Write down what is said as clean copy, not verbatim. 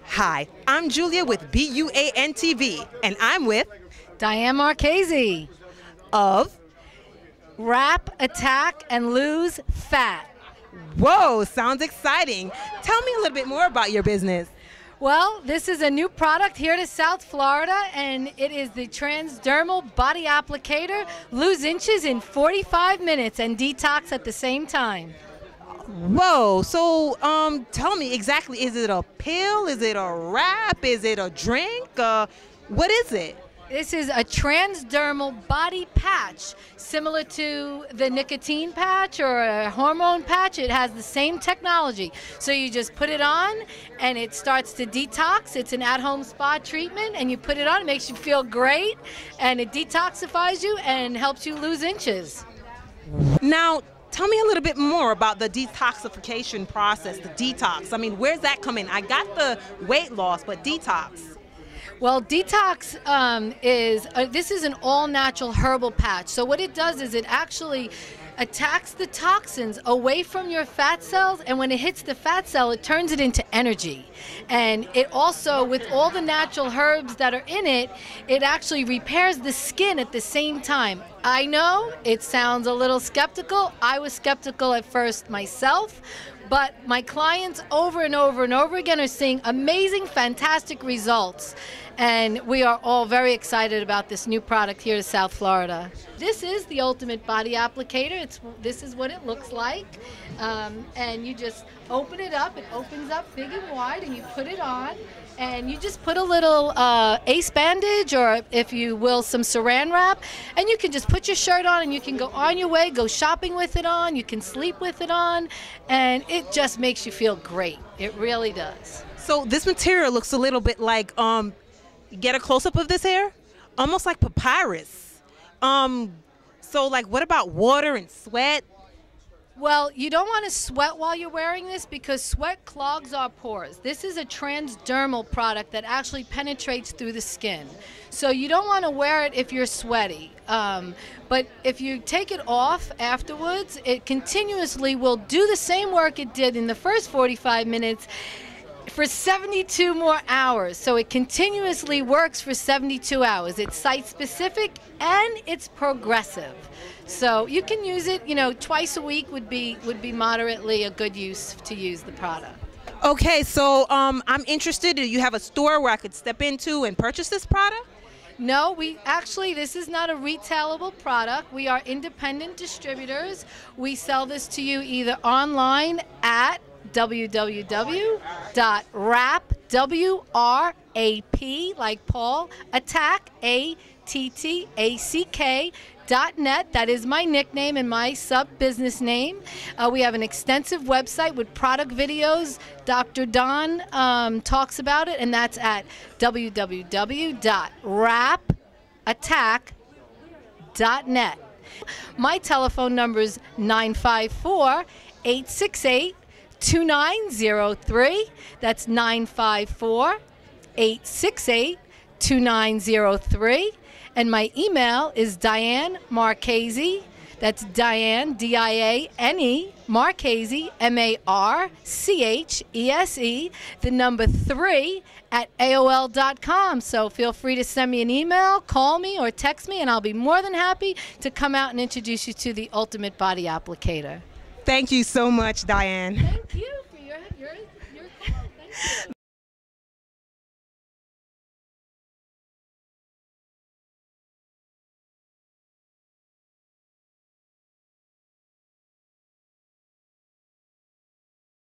Hi, I'm Julia with BUAN TV, and I'm with Diane Marchese of Wrap, Attack, and Lose Fat. Whoa, sounds exciting. Tell me a little bit more about your business. Well, this is a new product here to South Florida, and it is the Transdermal Body Applicator. Lose inches in 45 minutes and detox at the same time. Whoa, so tell me exactly, is it a pill? Is it a wrap? Is it a drink? What is it? This is a transdermal body patch, similar to the nicotine patch or a hormone patch. It has the same technology. So you just put it on and it starts to detox. It's an at-home spa treatment, and you put it on, it makes you feel great, and it detoxifies you and helps you lose inches. Now, tell me a little bit more about the detoxification process, the detox. I mean, where's that come in? I got the weight loss, but detox. Well, detox this is an all-natural herbal patch. So what it does is it actually attacks the toxins away from your fat cells, and when it hits the fat cell, it turns it into energy. And it also, with all the natural herbs that are in it, it actually repairs the skin at the same time. I know it sounds a little skeptical. I was skeptical at first myself, but my clients over and over and over again are seeing amazing, fantastic results. And we are all very excited about this new product here to South Florida. This is the Ultimate Body Applicator. This is what it looks like. And you just open it up. It opens up big and wide, and you put it on. And you just put a little ace bandage, or if you will, some saran wrap, and you can just put your shirt on and you can go on your way, go shopping with it on, you can sleep with it on, and it just makes you feel great. It really does. So this material looks a little bit like, get a close-up of this hair? Almost like papyrus. So like, what about water and sweat? Well, you don't want to sweat while you're wearing this because sweat clogs our pores. This is a transdermal product that actually penetrates through the skin. So you don't want to wear it if you're sweaty. But if you take it off afterwards, it continuously will do the same work it did in the first 45 minutes for 72 more hours. So it continuously works for 72 hours. It's site-specific and it's progressive. So you can use it, twice a week would be moderately a good use to use the product. Okay, so I'm interested. Do you have a store where I could step into and purchase this product? No, this is not a retailable product. We are independent distributors. We sell this to you either online at www.wrap, W-R-A-P, like Paul, attack, A-T-T-A-C-K.net. That is my nickname and my sub-business name. We have an extensive website with product videos. Dr. Don talks about it, and that's at www.wrapattack.net. My telephone number is 954-868-2903. That's 954-868-2903. And my email is Diane Marchese. That's Diane, D-I-A-N-E, Marchese, M-A-R-C-H-E-S-E, the number 3 at AOL.com. So feel free to send me an email, call me, or text me, and I'll be more than happy to come out and introduce you to the Ultimate Body Applicator. Thank you so much, Diane. Thank you for your call. Thank you.